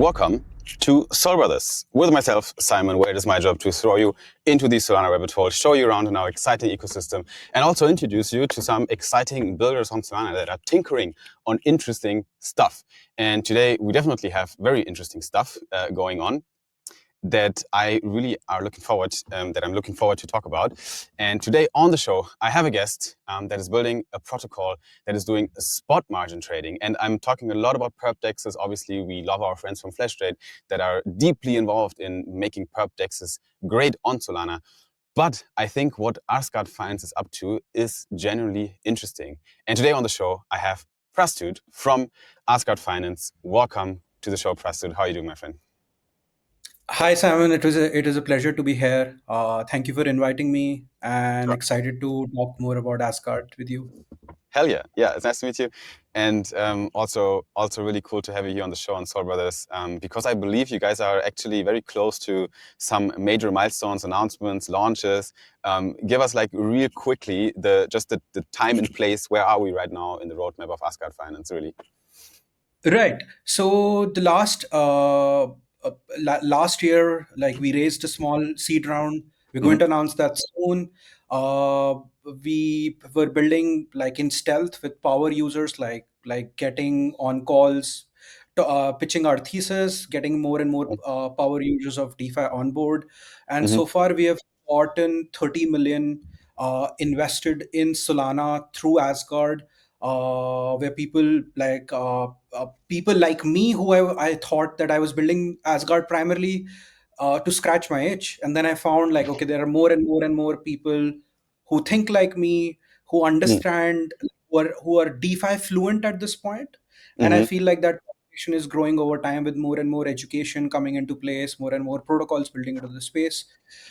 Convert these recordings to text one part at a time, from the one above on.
welcome to Soul Brothers with myself, Simon, where it is my job to throw you into the Solana rabbit hole, show you around in our exciting ecosystem, and also introduce you to some exciting builders on Solana that are tinkering on interesting stuff. And today we definitely have very interesting stuff going on that I really are looking forward, that I'm looking forward to talk about. And today on the show, I have a guest that is building a protocol that is doing spot margin trading. And I'm talking a lot about perp dexes. Obviously, we love our friends from FlashTrade that are deeply involved in making perp dexes great on Solana. But I think what Asgard Finance is up to is genuinely interesting. And today on the show, I have Prastud from Asgard Finance. Welcome to the show, Prastud. How are you doing, my friend? Hi Simon, it is a pleasure to be here. Thank you for inviting me, and Sure. excited to talk more about Asgard with you. Hell yeah. Yeah, it's nice to meet you. And also really cool to have you here on the show on Soul Brothers, because I believe you guys are actually very close to some major milestones, announcements, launches. Give us like real quickly the time and place. Where are we right now in the roadmap of Asgard Finance, really? Right. So the last year, like we raised a small seed round. We're going Mm-hmm. to announce that soon. Uh, we were building like in stealth with power users, like getting on calls, pitching our thesis, getting more and more power users of DeFi on board. And Mm-hmm. so far, we have gotten 30 million invested in Solana through Asgard, where people like me who I thought that I was building Asgard primarily to scratch my itch, and then I found like, okay, there are more and more and more people who think like me, who understand, who are DeFi fluent at this point. And I Mm-hmm. feel like that population is growing over time with more and more education coming into place, more and more protocols building into the space.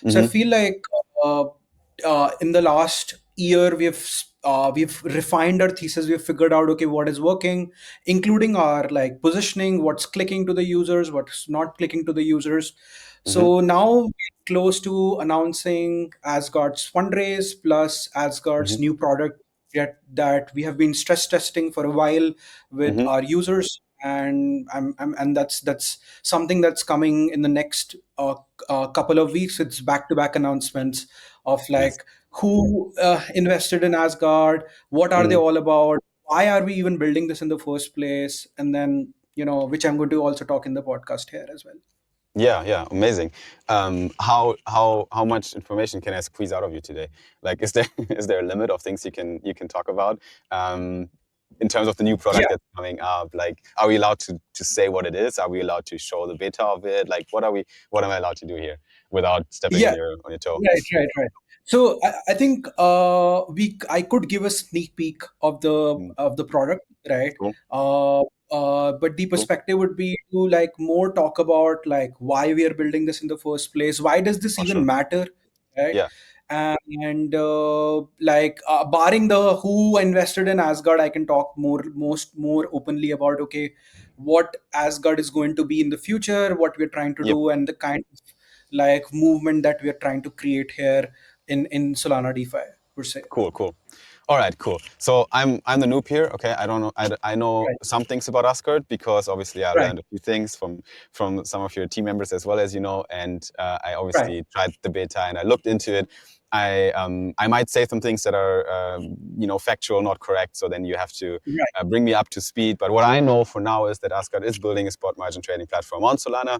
So I Mm-hmm. feel like uh, in the last year we've refined our thesis. We've figured out, okay, what is working, including our like positioning, what's clicking to the users, what's not clicking to the users. Mm-hmm. So now we're close to announcing Asgard's fundraise plus Mm-hmm. Asgard's new product that we have been stress testing for a while with Mm-hmm. our users. And that's something that's coming in the next couple of weeks. It's back-to-back announcements of Nice. like who invested in Asgard, what are they Mm-hmm. all about, why are we even building this in the first place, and then which I'm going to also talk in the podcast here as well. Yeah, amazing. How much information can I squeeze out of you today? Like, is there is there a limit of things you can talk about in terms of the new Yeah, product that's coming up? Like, are we allowed to say what it is? Are we allowed to show the beta of it? Like, what am I allowed to do here without stepping yeah, on your toe? right. So I think I could give a sneak peek of the Mm, of the product, right? cool, But the cool, perspective would be to like more talk about like why we are building this in the first place. Why does this for even sure. matter, right? Yeah, And barring the who invested in Asgard, I can talk more openly about, okay, what Asgard is going to be in the future, what we're trying to yep, do, and the kind of like movement that we are trying to create here in Solana DeFi per se. cool. All right, cool. So I'm the noob here. Okay, I don't know. I know Right, some things about Asgard because obviously I right, learned a few things from some of your team members as well, as you know. And I right, obviously tried the beta and I looked into it. I might say some things that are factual, not correct. So then you have to right, bring me up to speed. But what I know for now is that Asgard is building a spot margin trading platform on Solana.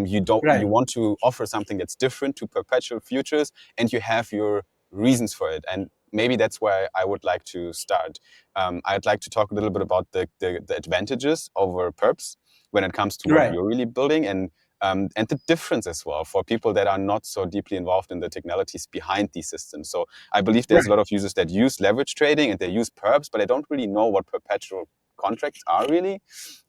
You right, want to offer something that's different to perpetual futures, and you have your reasons for it. And maybe that's where I would like to start. I'd like to talk a little bit about the advantages over perps when it comes to what right, you're really building, and the difference as well for people that are not so deeply involved in the technicalities behind these systems. So I believe there's a right, lot of users that use leverage trading and they use perps, but they don't really know what perpetual contracts are really.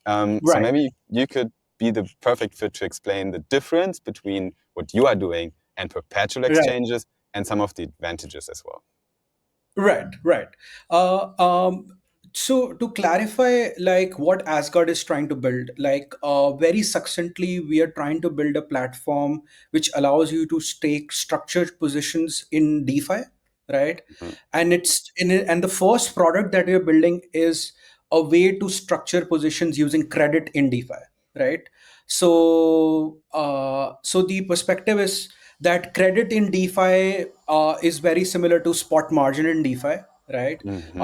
So right. maybe you could be the perfect fit to explain the difference between what you are doing and perpetual Right. exchanges and some of the advantages as well. Right. Uh, um, so to clarify, like what Asgard is trying to build, like very succinctly, we are trying to build a platform which allows you to stake structured positions in DeFi, right? Mhm. And and the first product that we are building is a way to structure positions using credit in DeFi, right? So the perspective is that credit in DeFi is very similar to spot margin in DeFi, right? Mm-hmm.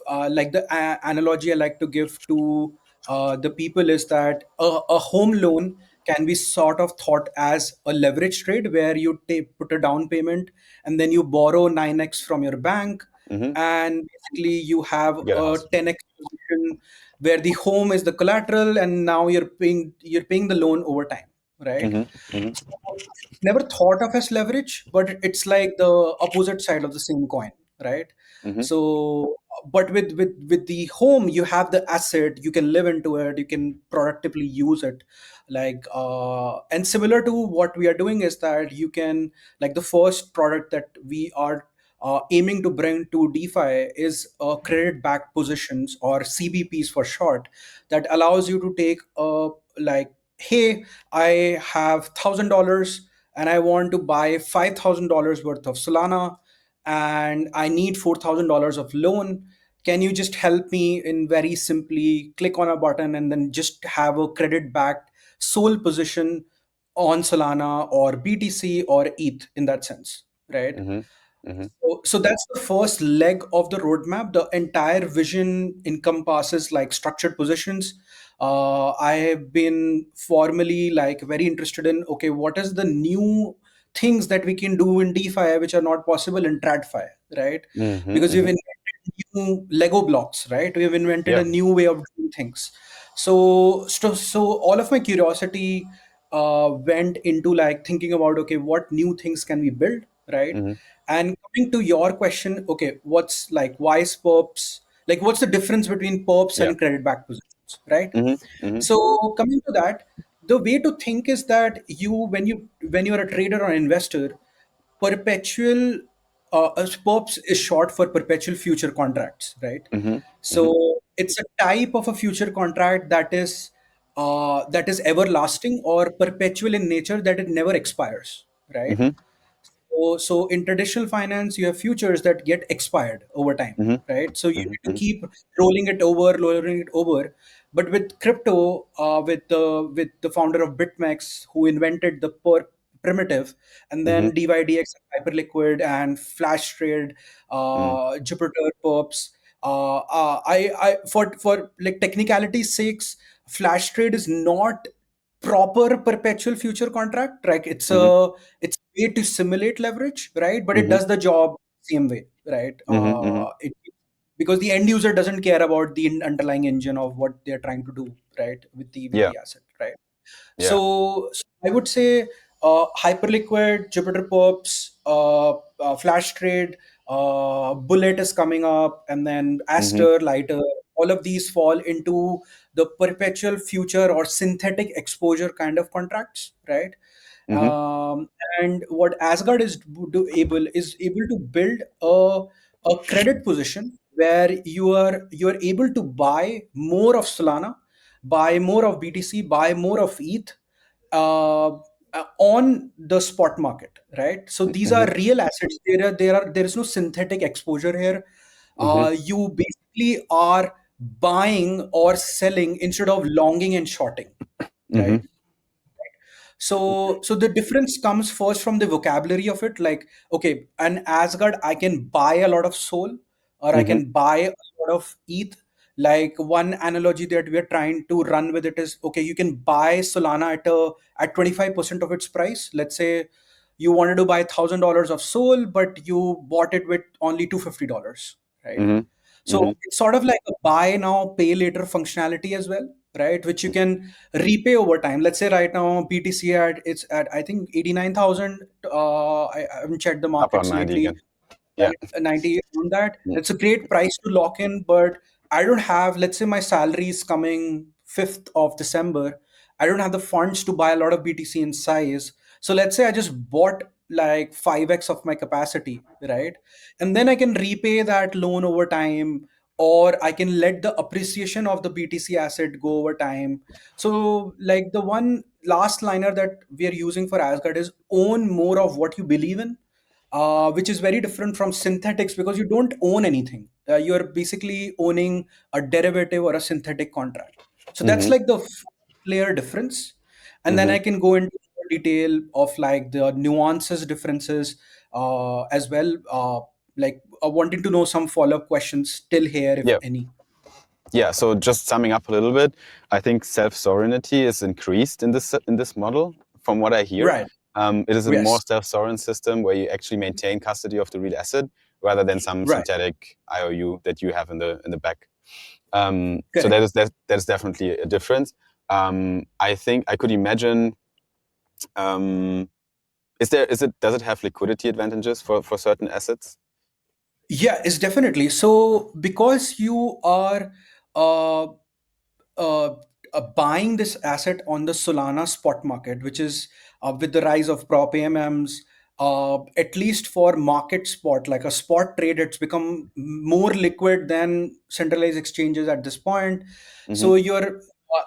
Uh, like the analogy I like to give to the people is that a home loan can be sort of thought as a leverage trade where you put a down payment and then you borrow 9x from your bank, Mm-hmm. and basically you have Get a a house. 10x position where the home is the collateral and now you're paying the loan over time, right? Mm-hmm. Mm-hmm. Never thought of as leverage, but it's like the opposite side of the same coin, right? Mm-hmm. So, but with the home, you have the asset, you can live into it, you can productively use it, and similar to what we are doing is that you can, like, the first product that we are aiming to bring to DeFi is credit backed positions, or CBPs for short, that allows you to take like, hey, I have $1,000 and I want to buy $5,000 worth of Solana, and I need $4,000 of loan. Can you just help me in very simply click on a button and then just have a credit backed sole position on Solana or BTC or ETH in that sense, right? Mm-hmm. Mm-hmm. So that's the first leg of the roadmap. The entire vision encompasses like structured positions. I have been formally like very interested in, okay, what is the new things that we can do in DeFi which are not possible in TradFi, right? Mm-hmm. Because we've Mm-hmm. invented new Lego blocks, right? We have invented a Yeah. new way of doing things. So all of my curiosity went into like thinking about, okay, what new things can we build, right? Mm-hmm. And coming to your question, okay, what's like why is perps, like what's the difference between perps Yeah. and credit back positions, right? Mm-hmm. Mm-hmm. So coming to that, the way to think is that when you're a trader or investor, perpetual perps is short for perpetual future contracts, right? Mm-hmm. Mm-hmm. So it's a type of a future contract that is everlasting or perpetual in nature, that it never expires, right? Mm-hmm. So in traditional finance, you have futures that get expired over time, Mm-hmm. right? So you need to Mm-hmm. keep rolling it over. But with crypto, with the founder of BitMEX, who invented the primitive, and Mm-hmm. then DYDX, Hyperliquid, and Flash Trade, Jupiter perps. For like technicality's sakes, Flash Trade is not proper perpetual future contract, like Mm-hmm. it's a way to simulate leverage, right? But it Mm-hmm. does the job same way, right? Mm-hmm. Mm-hmm. Because the end user doesn't care about the underlying engine of what they're trying to do, right, with the with Yeah. the asset, right? Yeah. So I would say Hyperliquid, Jupiter Perps, Flash Trade, Bullet is coming up, and then Mm-hmm. Aster, Lighter. All of these fall into the perpetual future or synthetic exposure kind of contracts, right? Mm-hmm. Um, and what Asgard is able to build a credit position where you are able to buy more of Solana, buy more of BTC, buy more of ETH on the spot market, right? So these are Mm-hmm. real assets. There is no synthetic exposure here. Mm-hmm. You basically are buying or selling instead of longing and shorting, right? Mm-hmm. So the difference comes first from the vocabulary of it. Like, okay, an Asgard, I can buy a lot of Soul, or I Mm-hmm. can buy a lot of ETH. Like one analogy that we're trying to run with it is, okay, you can buy Solana at 25% of its price. Let's say you wanted to buy $1,000 of Soul, but you bought it with only $250, right? Mm-hmm. So it's sort of like a buy now, pay later functionality as well, right? Which you can repay over time. Let's say right now BTC it's at I think 89,000. I haven't checked the Up on markets 90 lately. again. Yeah. 90 on that. Mm-hmm. It's a great price to lock in, but I don't have, let's say my salary is coming 5th of December. I don't have the funds to buy a lot of BTC in size. So let's say I just bought like 5x of my capacity, right? And then I can repay that loan over time, or I can let the appreciation of the BTC asset go over time. So, like, the one last liner that we are using for Asgard is own more of what you believe in, which is very different from synthetics because you don't own anything. You're basically owning a derivative or a synthetic contract. So that's Mm-hmm. like the player difference, and then Mm-hmm. I can go into more detail of like the nuances differences as well, like wanting to know some follow-up questions till here if Yeah. any. Yeah. So just summing up a little bit, I think self-sovereignty is increased in this model, from what I hear. Right. It is a more Yes. self-sovereign system where you actually maintain custody of the real asset rather than some Right. synthetic IOU that you have in the back. So Correct. that is definitely a difference. I think I could imagine. Um, is it does it have liquidity advantages for certain assets? Yeah, it's definitely so because you are uh, uh, buying this asset on the Solana spot market, which is with the rise of prop AMMs, at least for market spot, like a spot trade, it's become more liquid than centralized exchanges at this point. Mm-hmm. So you're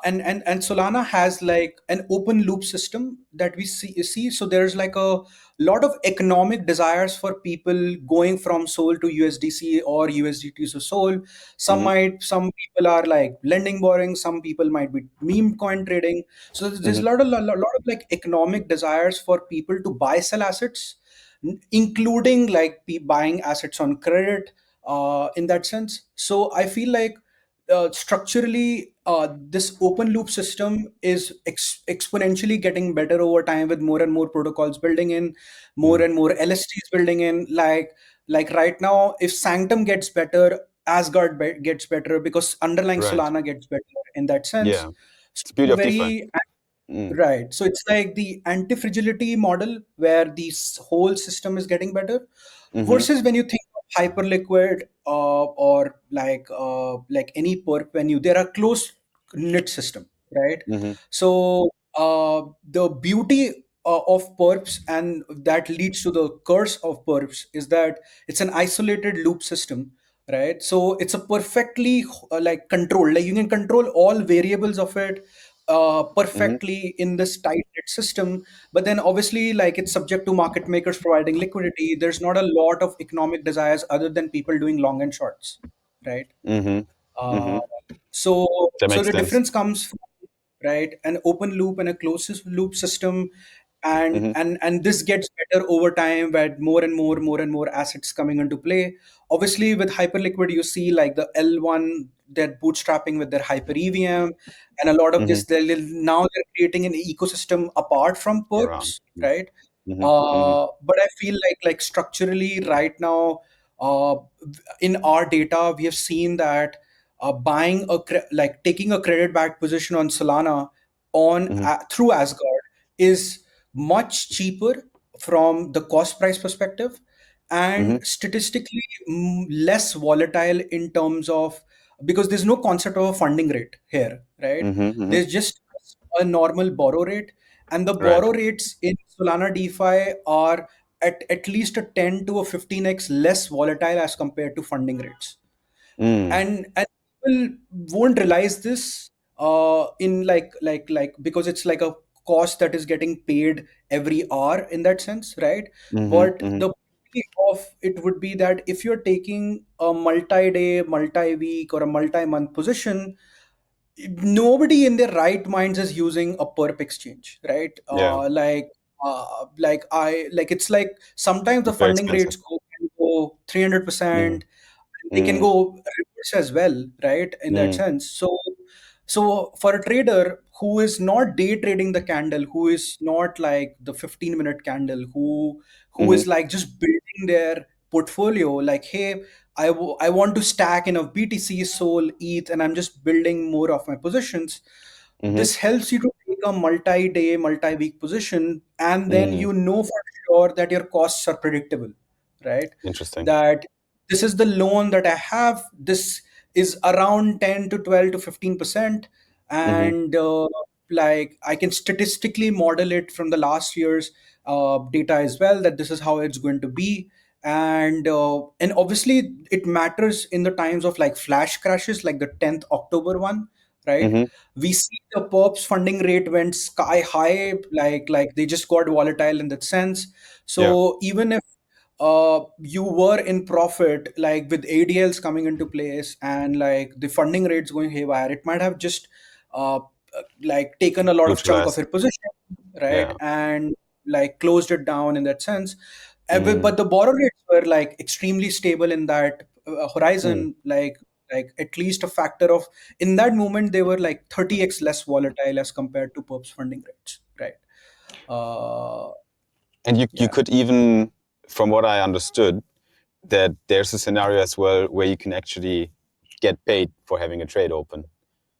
and Solana has like an open loop system that we see. So there's like a lot of economic desires for people going from Sol to USDC or USDT to Sol. Mm-hmm. Some people are like lending borrowing, some people might be meme coin trading. So there's Mm-hmm. a lot of like economic desires for people to buy sell assets, including like buying assets on credit in that sense. So I feel like structurally this open loop system is exponentially getting better over time with more and more protocols building in, more Mm-hmm. and more LSTs building in. Like right now, if Sanctum gets better, Asgard gets better because underlying Right. Solana gets better in that sense. Yeah. So It's the beauty it's of DeFi. very Mm. right. So it's like the anti-fragility model where the whole system is getting better Mm-hmm. versus when you think of hyperliquid or like any perp venue, they're a close knit system, right? Mm-hmm. So the beauty of perps and that leads to the curse of perps is that it's an isolated loop system, right? So it's a perfectly like controlled, like you can control all variables of it Mm-hmm. perfectly in this tight knit system. But then obviously like it's subject to market makers providing liquidity. There's not a lot of economic desires other than people doing long and shorts, right? Mm-hmm. uh, Mm-hmm. so That so makes the sense. difference comes from, right, an open loop and a closed loop system. and Mm-hmm. and and this gets better over time with more and more assets coming into play. Obviously with hyperliquid you see like the L1, they're bootstrapping with their hyper EVM, and a lot of Mm-hmm. this now they're creating an ecosystem apart from Around. perps, right? Mm-hmm. Mm-hmm. But I feel like structurally right now, uh, in our data we have seen that buying like taking a credit back position on Solana Mm-hmm. through Asgard is much cheaper from the cost price perspective, Mm-hmm. and statistically less volatile in terms of, because there's no concept of a funding rate here, right? Mm-hmm. Mm-hmm. There's just a normal borrow rate, and the Right. borrow rates in Solana DeFi are at least a 10 to a 15x less volatile as compared to funding rates. Mm. And people won't realize this in because it's like a cost that is getting paid every hour in that sense, right? Mm-hmm. But Mm-hmm. the beauty of it would be that if you're taking a multi-day, multi-week, or a multi-month position, nobody in their right minds is using a perp exchange, right? Yeah. It's like sometimes the It's very funding expensive. rates can go Mm-hmm. 300%. They can Mm-hmm. go reverse as well, right? In that Mm-hmm. sense. So for a trader who is not day trading the candle, who is not like the 15-minute candle, who Mm-hmm. is like just building their portfolio, like, hey, I want to stack enough BTC, Sol, ETH, and I'm just building more of my positions. Mm-hmm. This helps you to take a multi-day, multi-week position, and then Mm. you know for sure that your costs are predictable, right? Interesting. That this is the loan that I have. This is around 10 to 12 to 15%. Mm-hmm. And like I can statistically model it from the last year's data as well, that this is how it's going to be. And obviously it matters in the times of like flash crashes, like the 10th October one, right? Mm-hmm. We see the perps funding rate went sky high, like they just got volatile in that sense. Yeah. So even if you were in profit, like with ADLs coming into place and like the funding rates going haywire, it might have just uh, like taken a lot of chunk of Neutralized. your position, right, Yeah. and like closed it down in that sense. Mm. But the borrow rates were like extremely stable in that Mm. horizon, like at least a factor of, in that moment they were like 30x less volatile as compared to perps funding rates, right? uh And you yeah. could even, from what I understood, that there's a scenario as well where you can actually get paid for having a trade open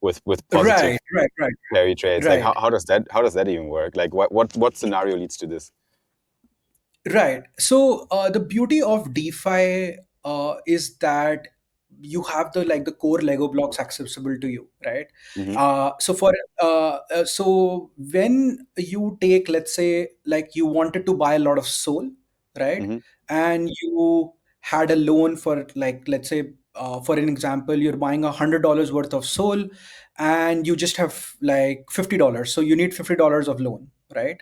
with positive Right, carry trades. Like right. how does that even work? Like what scenario leads to this? Right. So the beauty of DeFi is that you have the like the core Lego blocks accessible to you, right? Mm-hmm. So when you take, let's say, like you wanted to buy a lot of Sol, right, Mm-hmm. and you had a loan for, like, let's say, for an example, you're buying $100 worth of Sol, and you just have like $50, so you need $50 of loan, right?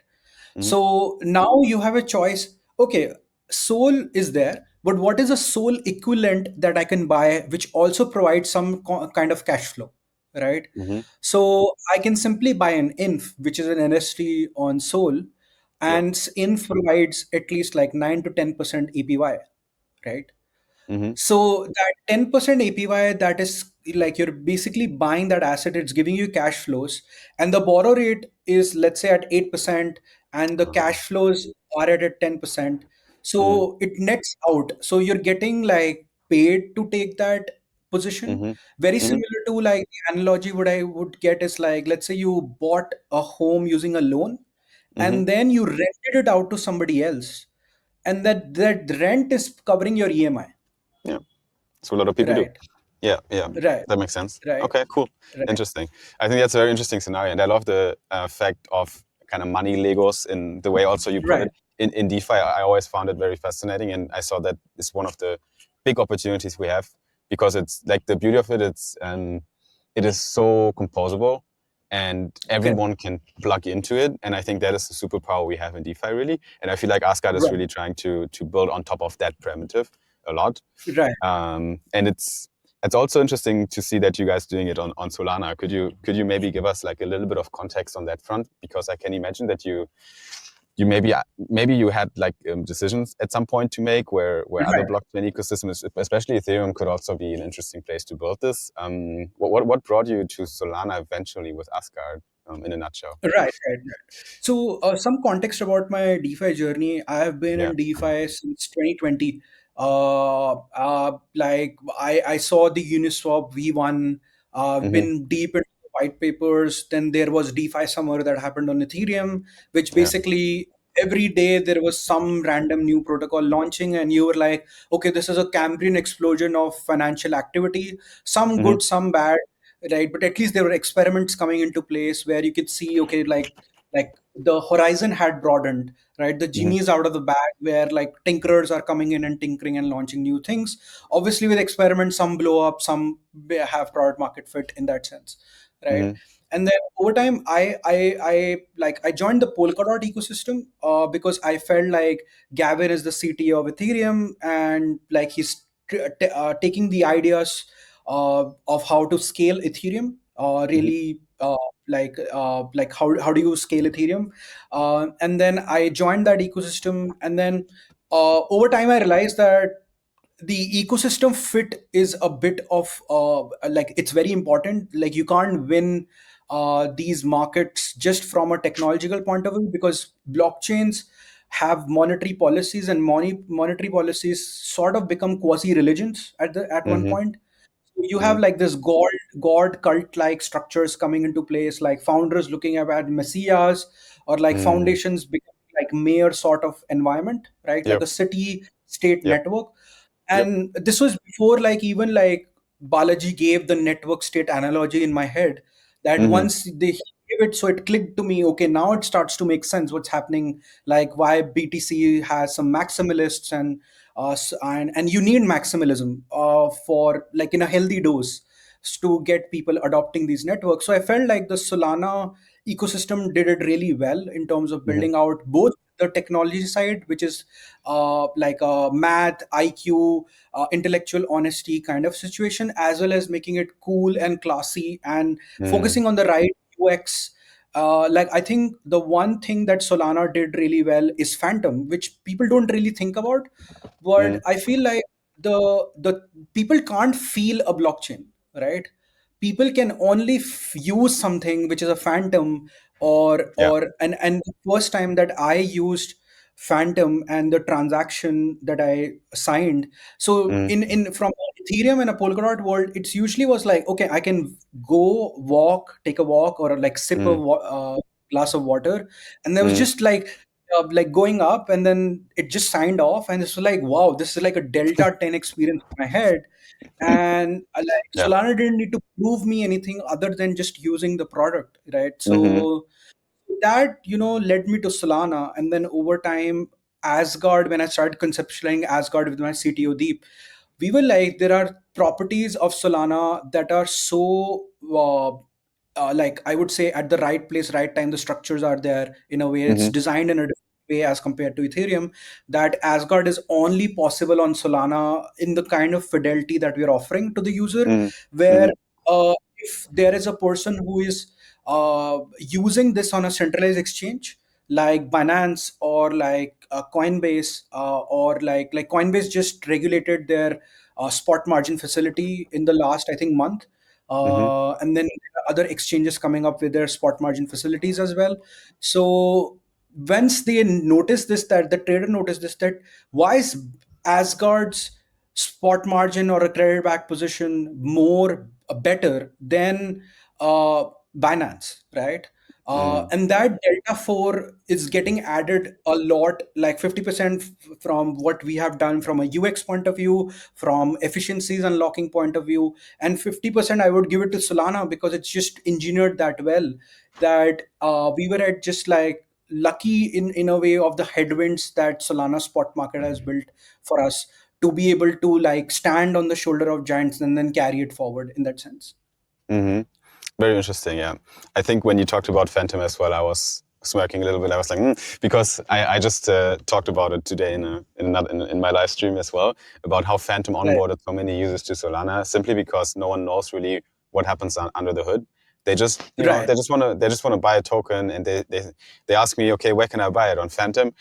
Mm-hmm. So now you have a choice. Okay, Soul is there, but what is a Soul equivalent that I can buy, which also provides some kind of cash flow, right? Mm-hmm. So I can simply buy an INF, which is an NST on Soul, Yep. and INF provides at least like 9 to 10% APY, right? Mm-hmm. So that 10% APY, that is like you're basically buying that asset, it's giving you cash flows, and the borrow rate is, let's say, at 8%, and the Uh, cash flows are at 10%. mm-hmm. So it nets out. So you're getting like paid to take that position. Mm-hmm. Very Mm-hmm. similar to like the analogy what I would get is like, let's say you bought a home using a loan, Mm-hmm. and then you rented it out to somebody else, and that rent is covering your EMI. Yeah. So a lot of people do. Right. Yeah, yeah, Right, that makes sense. right, Okay, cool, right, interesting. I think that's a very interesting scenario, and I love the fact of kind of money Legos in the way also you put right, it in DeFi. I always found it very fascinating, and I saw that it's one of the big opportunities we have because it's like the beauty of it. It is so composable, and correct, everyone can plug into it. And I think that is the superpower we have in DeFi, really. And I feel like Asgard is right, really trying to build on top of that primitive a lot. right. And it's also interesting to see that you guys doing it on Solana. Could you maybe give us like a little bit of context on that front? Because I can imagine that you maybe you had like decisions at some point to make where other Right. blockchain ecosystems, especially Ethereum, could also be an interesting place to build this. What brought you to Solana eventually with Asgard, in a nutshell? Right. So, some context about my DeFi journey. I have been Yeah. in DeFi since 2020. Like I saw the Uniswap V1. Mm-hmm. Been deep into the white papers. Then there was DeFi summer that happened on Ethereum, which Yeah. basically every day there was some random new protocol launching, and you were like, okay, this is a Cambrian explosion of financial activity. Some Mm-hmm. good, some bad, right? But at least there were experiments coming into place where you could see, okay, like the horizon had broadened, right? The Mm-hmm. genie is out of the bag, where like tinkerers are coming in and tinkering and launching new things. Obviously with experiments, some blow up, some have product market fit in that sense, right? Mm-hmm. And then over time, I joined the Polkadot ecosystem, because I felt like Gavin is the CTO of Ethereum, and like he's taking the ideas of how to scale Ethereum. Mm-hmm. Really, like how do you scale Ethereum? And then I joined that ecosystem, and then over time I realized that the ecosystem fit is a bit of like it's very important. Like you can't win these markets just from a technological point of view, because blockchains have monetary policies, and monetary policies sort of become quasi religions at one Mm-hmm. point. So you Mm-hmm. have like this god cult like structures coming into place, like founders looking at messiahs, or like Mm-hmm. foundations becoming like mayor sort of environment, right? Like Yep. a city state Yep. network. Yep. And this was before like even like Balaji gave the network state analogy in my head, that Mm-hmm. once they gave it, so it clicked to me, okay, now it starts to make sense what's happening, like why BTC has some maximalists, and you need maximalism for like in a healthy dose to get people adopting these networks. So I felt like the Solana ecosystem did it really well in terms of Mm-hmm. building out both the technology side, which is like a math, IQ, intellectual honesty kind of situation, as well as making it cool and classy and Mm-hmm. focusing on the right 2x. Like I think the one thing that Solana did really well is Phantom, which people don't really think about. But Mm, I feel like the people can't feel a blockchain, right? People can only use something which is a Phantom, yeah. and the first time that I used Phantom and the transaction that I signed, so Mm, in from Ethereum and a Polkadot world, it's usually was like, okay, I can go walk, take a walk, or like sip a mm, glass of water, and there was mm, just like going up, and then it just signed off, and it's like, wow, this is like a Delta 10 experience in my head. And like yeah. Solana didn't need to prove me anything other than just using the product, right? Mm-hmm. So that led me to Solana, and then over time, Asgard, when I started conceptualizing Asgard with my CTO Deep, we were like, there are properties of Solana that are so like I would say at the right place, right time. The structures are there in a way. It's Mm-hmm. designed in a different way as compared to Ethereum. That Asgard is only possible on Solana in the kind of fidelity that we are offering to the user, Mm-hmm. where Mm-hmm. if there is a person who is using this on a centralized exchange like Binance or like Coinbase, or like Coinbase just regulated their spot margin facility in the last, I think, month. Mm-hmm. And then there are other exchanges coming up with their spot margin facilities as well. So once they notice this, that the trader noticed this, that why is Asgard's spot margin or a credit back position more better than uh, Binance, right? Mm, And that Delta 4 is getting added a lot, like 50% from what we have done from a UX point of view, from efficiencies unlocking point of view, and 50% I would give it to Solana because it's just engineered that well that we were at just like lucky in a way of the headwinds that Solana spot market has built for us to be able to like stand on the shoulder of giants and then carry it forward in that sense. mm-hmm. Very interesting, yeah. I think when you talked about Phantom as well, I was smirking a little bit. I was like, because I just talked about it today in my live stream as well, about how Phantom Right, onboarded so many users to Solana simply because no one knows really what happens under the hood. They just, right, they just want to buy a token, and they ask me, okay, where can I buy it on Phantom?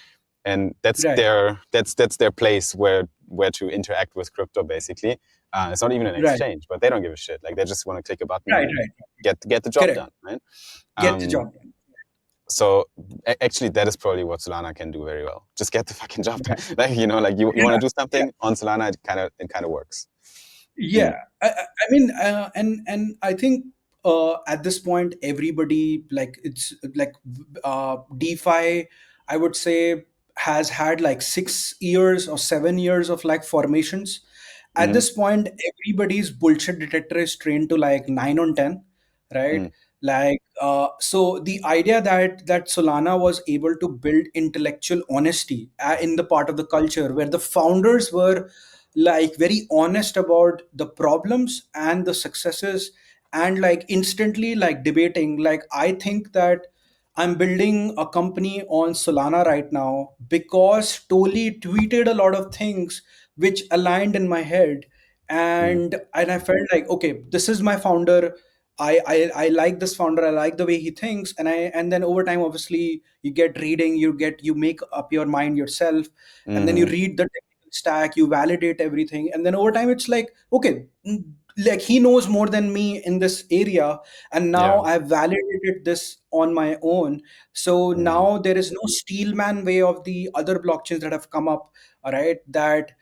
And right, that's their place where to interact with crypto basically. It's not even an right, exchange, but they don't give a shit. Like they just want to click a button right, and right. get the job Correct. done, right? Get the Um, job done. so actually, that is probably what Solana can do very well. Just get the fucking job done. Right. Like like you want Yeah, to do yeah. something on Solana, it kind of works. Yeah, Mm, I mean, and I think at this point, everybody like it's like DeFi, I would say, has had like 6 years or 7 years of like formations. At mm-hmm, this point, everybody's bullshit detector is trained to like 9 on 10, right? mm, Like, so the idea that Solana was able to build intellectual honesty in the part of the culture where the founders were like very honest about the problems and the successes, and like instantly like debating, like I think that I'm building a company on Solana right now because Toli tweeted a lot of things which aligned in my head, mm, and I felt like, okay, this is my founder. I like this founder. I like the way he thinks, and then over time, obviously, you get reading, you make up your mind yourself, and then you mm-hmm, read the technical stack, you validate everything, and then over time, it's like, okay, like he knows more than me in this area, and now yeah, I've validated this on my own. So mm, now there is no steelman way of the other blockchains that have come up, all right? That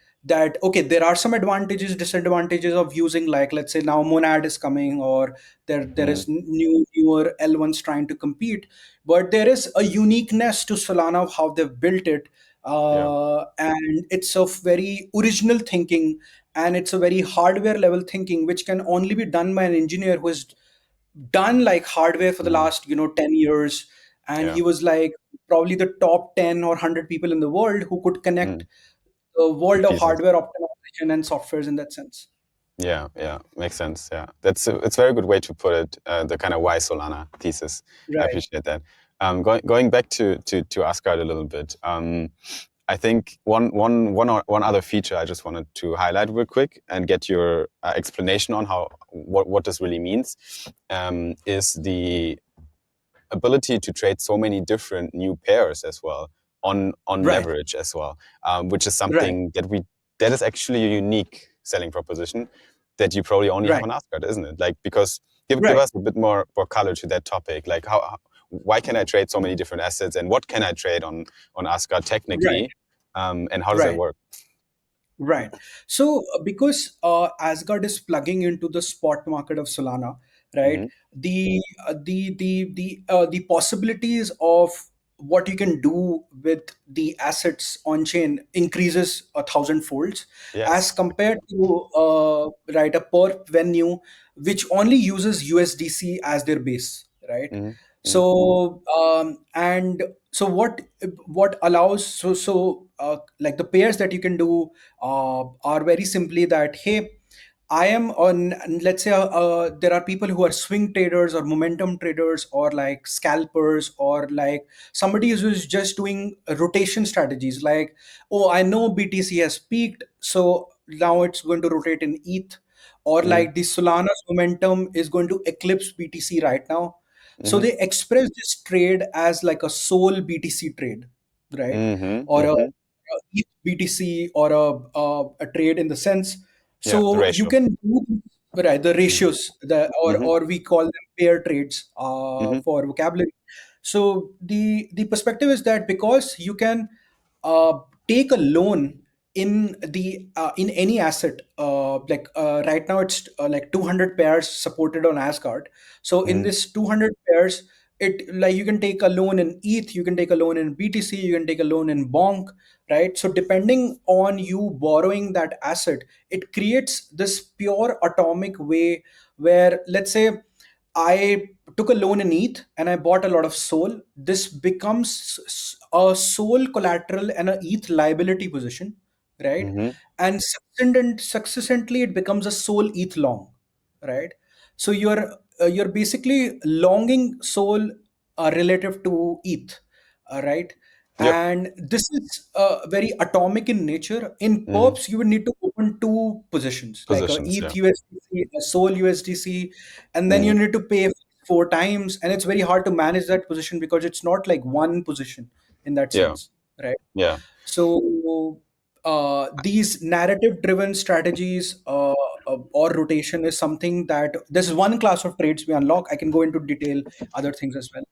okay, there are some advantages, disadvantages of using, like let's say now Monad is coming, or there mm, is newer L1s trying to compete, but there is a uniqueness to Solana of how they've built it, yeah, and it's of very original thinking, and it's a very hardware level thinking which can only be done by an engineer who has done like hardware for the mm, last 10 years, and yeah, he was like probably the top 10 or 100 people in the world who could connect mm, the the world of pieces. hardware optimization and softwares in that sense. Yeah, yeah, makes sense. Yeah, it's a very good way to put it. The kind of why Solana thesis. I Right. appreciate that. Going back to Asgard a little bit. I think one other feature I just wanted to highlight real quick and get your explanation on what this really means is ability to trade so many different new pairs as well on Right. leverage as well, which is Right. something that is actually a unique selling proposition that you probably only have Right. on Asgard, isn't it? Like, because give Right. us a bit more color to that topic. Like, why can I trade so many different assets, and what can I trade on Asgard Right. technically, and how does that Right. work? Right. So because Asgard is plugging into the spot market of Solana, right? Hmm. The possibilities of what you can do with the assets on chain increases 1,000 folds as Yes. compared to right, a perp venue which only uses USDC as their base, right? Hmm. Hmm. So and so what allows like the pairs that you can do are very simply that, hey, I am on, let's say, there are people who are swing traders or momentum traders or like scalpers or like somebody who's just doing rotation strategies. Like, oh, I know BTC has peaked, so now it's going to rotate in ETH, or Hmm. like the Solana's momentum is going to eclipse BTC right now. So Hmm. they express this trade as like a sole BTC trade, right? Hmm. Or a Hmm. ETH BTC, or a trade in the sense. Yeah, the So you ratio. can do, right, the Hmm. ratios, Hmm. or we call them pair trades Hmm. for vocabulary. So the perspective is that because you can uh, take a loan in any asset, right now it's like 200 pairs supported on Asgard. So in Hmm. this 200 pairs, it like you can take a loan in ETH, you can take a loan in BTC, you can take a loan in Bonk, right? So depending on you borrowing that asset, it creates this pure atomic way where, let's say, I took a loan in ETH and I bought a lot of SOL. This becomes a SOL collateral and a ETH liability position, right? Hmm. And successantly it becomes a SOL ETH long, right? So you're basically longing SOL relative to ETH, right? Yep. And this is very atomic in nature. In Hmm. perps, you would need to open two positions, like a Positions. ETH Yeah. USDC, a SOL USDC, and then you Hmm. need to pay 4 times, and it's very hard to manage that position because it's not like one position in that Yeah. sense, right? Yeah. So these narrative driven strategies or rotation is something that this is one class of trades we unlock. I can go into detail other things as well.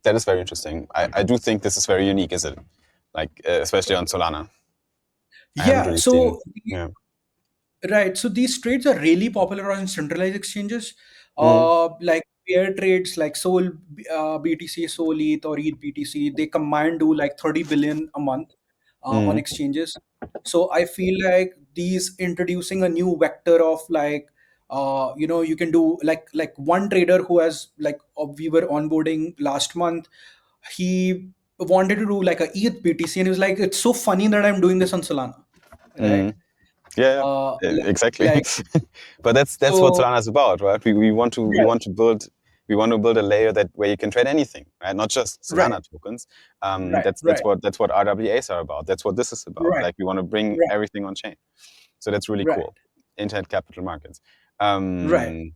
That is very interesting. I do think this is very unique, is it? Like, especially on Solana. I haven't Yeah, really seen. so Yeah. right. So these trades are really popular on centralized exchanges, Hmm. like pair trades like Sol BTC, Sol ETH, or ETH BTC. They combined do like 30 billion a month on Hmm. exchanges. So I feel like these introducing a new vector of like, you can do like one trader who has like we were onboarding last month. He wanted to do like a ETH BTC, and he was like, it's so funny that I'm doing this on Solana, Hmm. right? Yeah, yeah, exactly. Like But that's what so Solana is about, right? We want to right, build a layer that where you can trade anything, right? Not just right, Solana tokens. right, right, That's what RWAs are about. That's what this is about. right, Like, we want to bring right, everything on chain. So that's really right, cool. Internet capital markets. right, Um,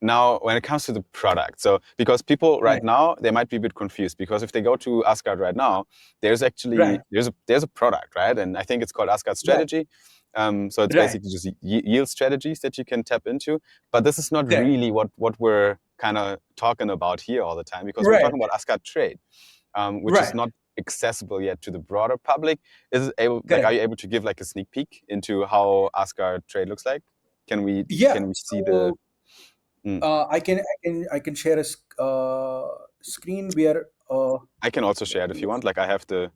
Now, when it comes to the product, so because people right right, now they might be a bit confused, because if they go to Asgard right now, there's right, actually there's a product, right? And I think it's called Asgard right, Strategy. So it's right, basically just yield strategies that you can tap into. But this is not correct, really what we're kind of talking about here all the time, because we're right, talking about Asgard Trade, which is right, not accessible yet to the broader public. Is it able, like, are correct. you able to give like a sneak peek into how Asgard Trade looks like? Yeah. Can we see the? So Mm. I can share a screen where I can also share it if you want. Like, I have the,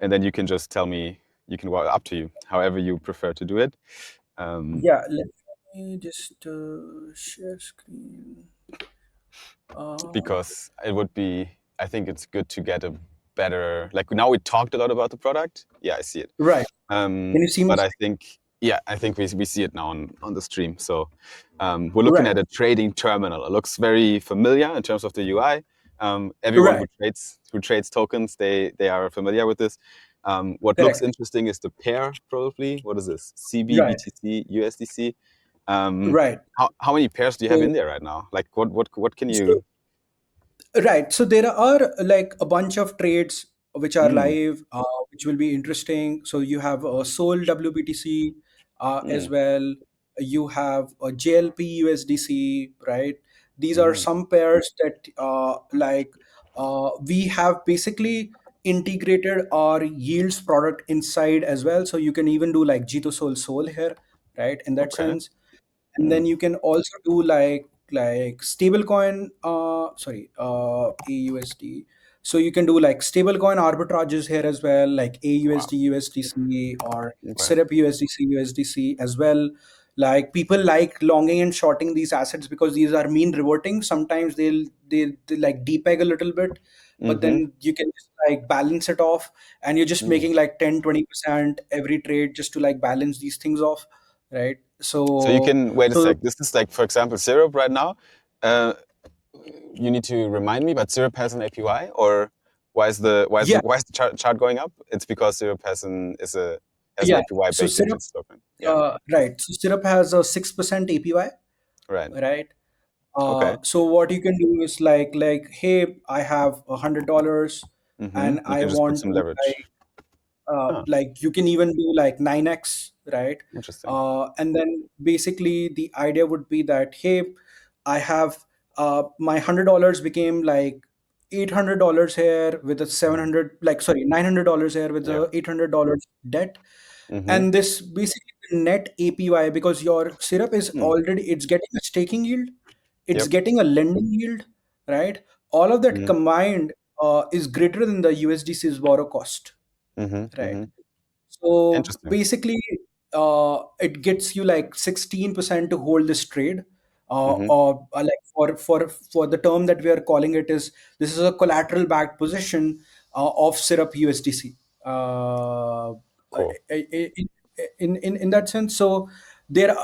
and then you can just tell me. You can, well, up to you, however you prefer to do it. Um, yeah. Let me just share screen. Uh, because it would be, I think it's good to get a better. Like, now we talked a lot about the product. Yeah, I see it. right. Can you see my But I screen? think, yeah, I think we see it now on the stream. So we're looking Right. at a trading terminal. It looks very familiar in terms of the UI. Everyone Right. who trades tokens, they are familiar with this. What looks Correct. interesting is the pair, probably. What is this? CB, Right. BTC, USDC. Um, Right. how many pairs do you have So in there right now? Like, what can so you? Right. So there are like a bunch of trades which are Mm, live, which will be interesting. So you have a Sol WBTC as mm, well. You have a JLP USDC, right? These are mm. some pairs that we have basically integrated our yields product inside as well. So you can even do like Jito Sol here, right? In that Okay. sense, and Mm, then you can also do like stablecoin AUSD. So you can do like stablecoin arbitrages here as well, like wow. AUSD USDC or Okay. syrup USDC as well. Like people like longing and shorting these assets because these are mean reverting. Sometimes they like depeg a little bit, but Mm-hmm. then you can just like balance it off, and you're just Mm. making like 10-20% every trade just to like balance these things off, right? So you can wait a So sec. This is like, for example, syrup right now. Uh, you need to remind me, but syrup has an APY, or yeah, why is the chart going up? It's because syrup has an yeah. APY So baked into syrup, its token. Yeah. right. So syrup has a 6% APY, Right. right? Okay. So what you can do is hey, I have $100 Mm-hmm. and You I can just put want some to leverage. Ah, like you can even do like 9x, right? interesting. And then basically the idea would be that hey, I have my $100 became like $800 here with a Mm. 700, like sorry, $900 here with Yeah. a $800 debt. Mm-hmm. And this basically the net APY, because your syrup is Mm. already, it's getting a staking yield, it's Yep. getting a lending yield, right? All of that Mm-hmm. combined is greater than the USDC's borrow cost, Mm-hmm. right? Mm-hmm. So Interesting. basically, it gets you like 16% to hold this trade, Mm-hmm. or like for the term that we are calling it is, this is a collateral backed position of syrup USDC. Cool. In that sense, so there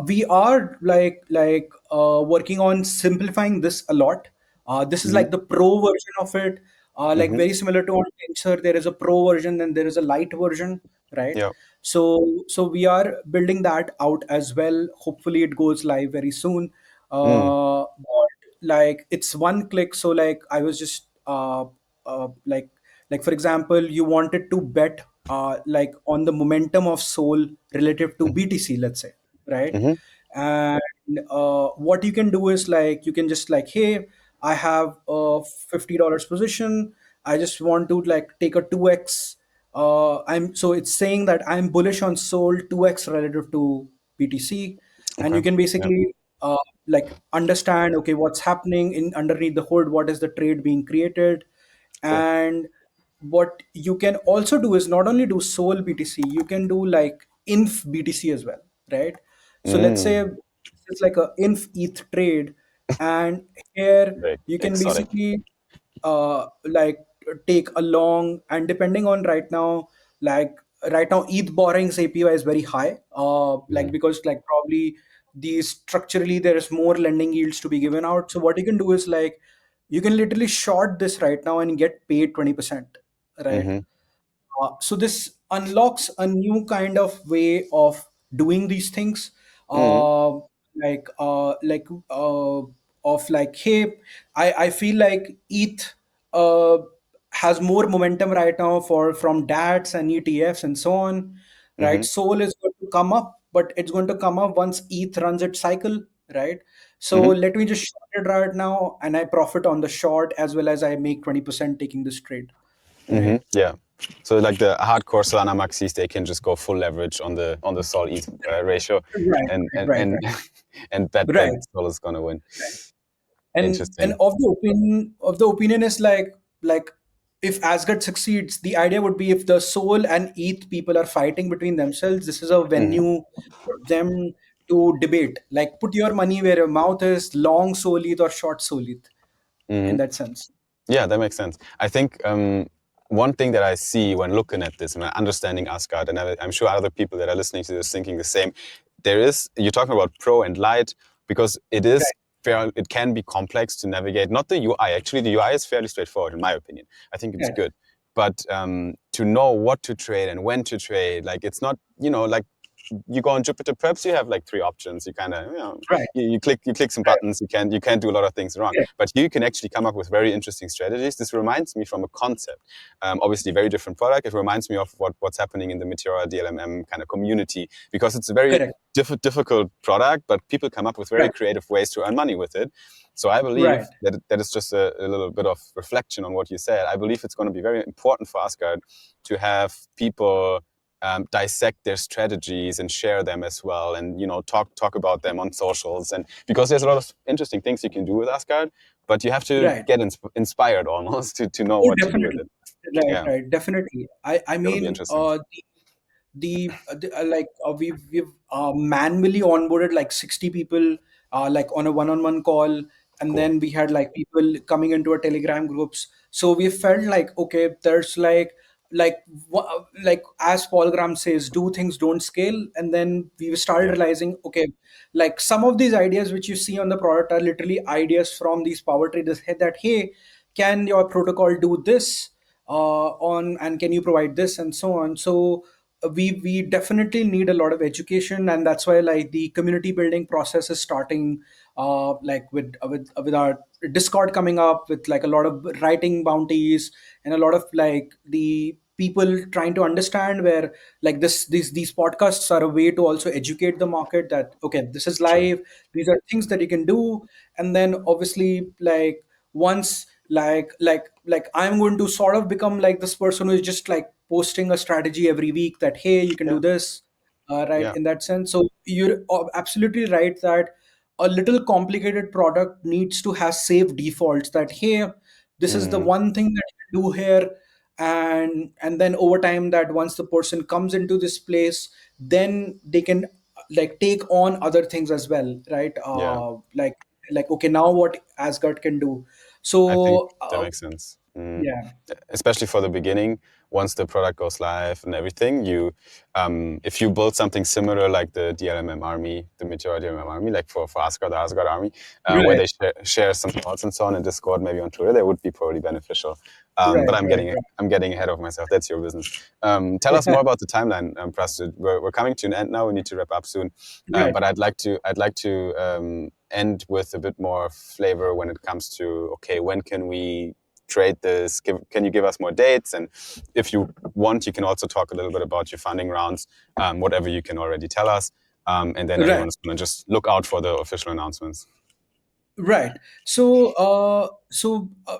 we are working on simplifying this a lot. This is Mm-hmm. like the pro version of it, like Mm-hmm. very similar to on Tensor. There is a pro version and there is a light version, right? Yeah. So we are building that out as well. Hopefully it goes live very soon. Mm. But like it's one click. So like I was just uh, like like for example, you wanted to bet like on the momentum of Sol relative to BTC, let's say, right? Mm-hmm. And what you can do is like you can just like, hey, I have a $50 position. I just want to like take a 2x. I'm so it's saying that I'm bullish on Sol 2x relative to BTC, and Okay. you can Yeah. basically like understand, okay, what's happening in underneath the hood, what is the trade being created. Cool. And what you can also do is not only do Sol BTC, you can do like inf BTC as well, right? So let's say Mm. it's like a inf ETH trade, and here Very you can exotic. basically like take a long, and depending on like right now ETH borrowings APY is very high, like Mm-hmm. because like probably these structurally there is more lending yields to be given out. So what you can do is like you can literally short this right now and get paid 20%, right? Mm-hmm. So this unlocks a new kind of way of doing these things, Mm-hmm. uh, like of like, hey, I feel like ETH uh, has more momentum right now for from DATs and ETFs and so on, right? Mm-hmm. Sol is going to come up, but it's going to come up once ETH runs its cycle, right? So Mm-hmm. let me just short it right now, and I profit on the short as well as I make 20% taking this trade, Mm-hmm. right? Yeah. So like the hardcore Solana maxis, they can just go full leverage on the Sol ETH ratio, Right, and right, right, right. and bet that Right. Sol is gonna win. Right. And Interesting. of the opinion is like if Asgard succeeds, the idea would be if the Soul and ETH people are fighting between themselves, this is a Mm-hmm. venue for them to debate. Like put your money where your mouth is, long Soul ETH or short Soul ETH, in Mm-hmm. that sense. Yeah, that makes sense. I think one thing that I see when looking at this and understanding Asgard, and I'm sure other people that are listening to this thinking the same, you're talking about pro and light because Right. it can be complex to navigate. Not the UI, actually, the UI is fairly straightforward in my opinion. I think it's Right. good. But to know what to trade and when to trade, like it's not, like you go on Jupiter Preps, you have like three options. You kind of, Right. you click some Right. buttons. You can't do a lot of things wrong. Correct. But you can actually come up with very interesting strategies. This reminds me from a concept. Obviously, very different product. It reminds me of what's happening in the Meteora DLMM kind of community, because it's a very Correct. difficult product, but people come up with very Right. creative ways to earn money with it. So I believe Right. that is just a little bit of reflection on what you said. I believe it's going to be very important for Asgard to have people dissect their strategies and share them as well, and talk about them on socials, and because there's a lot of interesting things you can do with Asgard, but you have to Right. get inspired almost to know Oh, what to do with definitely. it. Right. Yeah, Right. Definitely. I it'll be mean, interesting. like we've manually onboarded like 60 people, like on a one-on-one call, and Cool. then we had like people coming into our Telegram groups. So we felt like, okay, there's like as Paul Graham says, do things, don't scale. And then we started Yeah, realizing, okay, like some of these ideas which you see on the product are literally ideas from these power traders, that hey, can your protocol do this on, and can you provide this, and so on. So we definitely need a lot of education, and that's why like the community building process is starting, like with our Discord coming up with like a lot of writing bounties, and a lot of like the people trying to understand where like these podcasts are a way to also educate the market that okay, this is true. live, these are things that you can do. And then obviously like once like I'm going to sort of become like this person who is just like posting a strategy every week that hey, you can do Yeah, this, right, yeah. in that sense. So you're absolutely right that a little complicated product needs to have safe defaults that hey, this is the Mm, one thing that you can do here. And then over time, that once the person comes into this place, then they can like take on other things as well, right? yeah. Like okay, now what Asgard can do. I think So that makes sense. yeah. Especially for the beginning, once the product goes live and everything, if you build something similar like the DLMM army, the Meteor DLMM army, like for Asgard, the Asgard army, where Right. they share some thoughts and so on in Discord, maybe on Twitter, that would be probably beneficial. But Right. Right. I'm getting ahead of myself. That's your business. Tell us more about the timeline, Prasad. We're coming to an end now. We need to wrap up soon. Right. But I'd like to end with a bit more flavor when it comes to okay, when can we trade this? Can you give us more dates? And if you want, you can also talk a little bit about your funding rounds, whatever you can already tell us. And then Right. everyone's going to just look out for the official announcements. Right.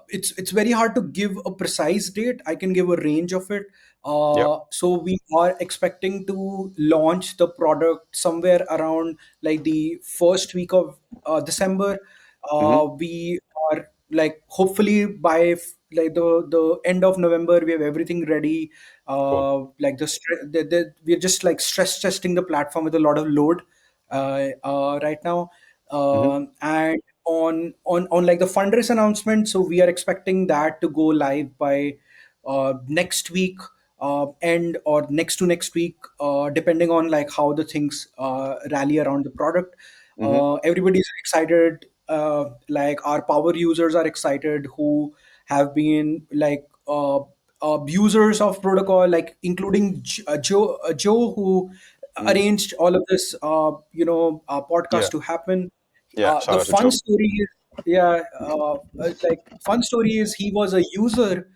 It's very hard to give a precise date. I can give a range of it. Yep. So we are expecting to launch the product somewhere around like the first week of December. Mm-hmm. We are like hopefully by like the end of November we have everything ready. Cool. Like we're just like stress testing the platform with a lot of load right now. Mm-hmm. And on like the fundraise announcement, so we are expecting that to go live by next week, end or next to next week, depending on like how the things rally around the product. Mm-hmm. Everybody's excited, like our power users are excited who have been like abusers of protocol, like including Joe who Mm. arranged all of this podcast Yeah. to happen. Yeah. The Shout out to fun Joe. story is, yeah, like fun story is he was a user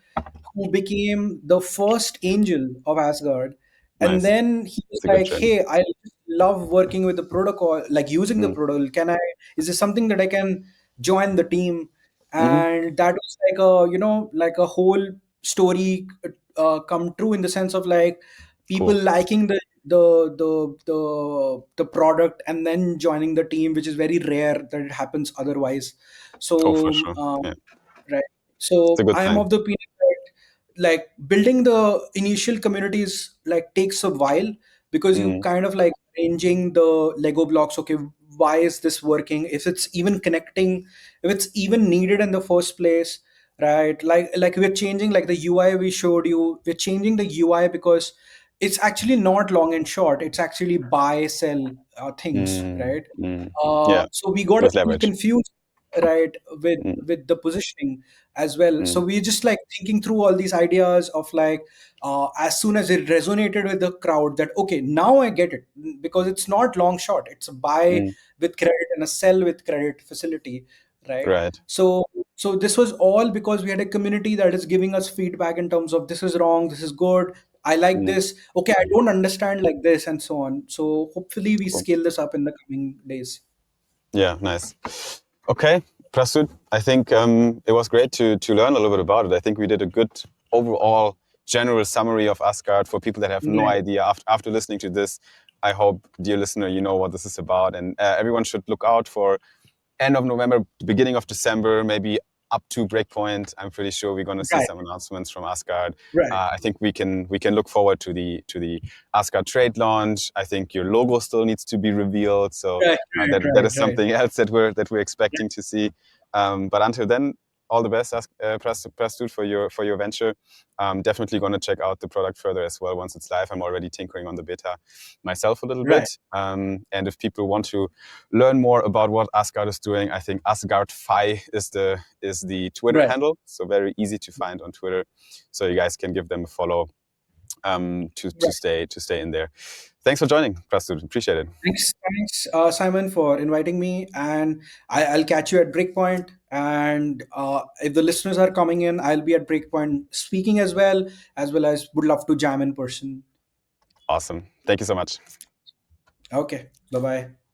who became the first angel of Asgard, and Nice. then he was It's a good like, journey. "Hey, I love working with the protocol, like using the Mm. protocol. Can I? Is this something that I can join the team?" Mm-hmm. And that was like a like a whole story come true in the sense of like people Cool. liking the product and then joining the team, which is very rare that it happens otherwise. Oh, for So sure. Yeah. right. It's a So good I am sign. of the opinion that like building the initial communities like takes a while, because you Mm. kind of like arranging the Lego blocks. Okay, why is this working? If it's even connecting, if it's even needed in the first place, right? Like we're changing like the UI we showed you. We're changing the UI because it's actually not long and short. It's actually buy sell things, Mm. right? Mm. Yeah. So we got a With little leverage. confused. right, with Mm, the positioning as well. So mm, we're just like thinking through all these ideas of like, as soon as it resonated with the crowd, that okay, now I get it, because it's not long shot, it's a buy mm. with credit and a sell with credit facility, right? Right. So this was all because we had a community that is giving us feedback in terms of this is wrong, this is good, I like Mm, this, okay, I don't understand like this, and so on. So hopefully we cool. scale this up in the coming days. Yeah, nice. Okay, Prasud, I think it was great to learn a little bit about it. I think we did a good overall general summary of Asgard for people that have no Right, idea. After listening to this, I hope, dear listener, you know what this is about. And everyone should look out for end of November, beginning of December, maybe up to breakpoint. I'm pretty sure we're going to see right, some announcements from Asgard. right, I think we can look forward to the Asgard trade launch. I think your logo still needs to be revealed, so right, that is right. something else that we're expecting to see. But until then, all the best, Prastud, for your venture. Definitely going to check out the product further as well once it's live. I'm already tinkering on the beta myself a little Right, bit. And if people want to learn more about what Asgard is doing, I think Asgard Fi is the Twitter right. handle, so very easy to find on Twitter. So you guys can give them a follow to Right. stay in there. Thanks for joining, Prastud. Appreciate it. Thanks, Simon, for inviting me. And I'll catch you at Breakpoint. And if the listeners are coming in, I'll be at Breakpoint speaking as well as would love to jam in person. Awesome. Thank you so much. Okay, bye bye.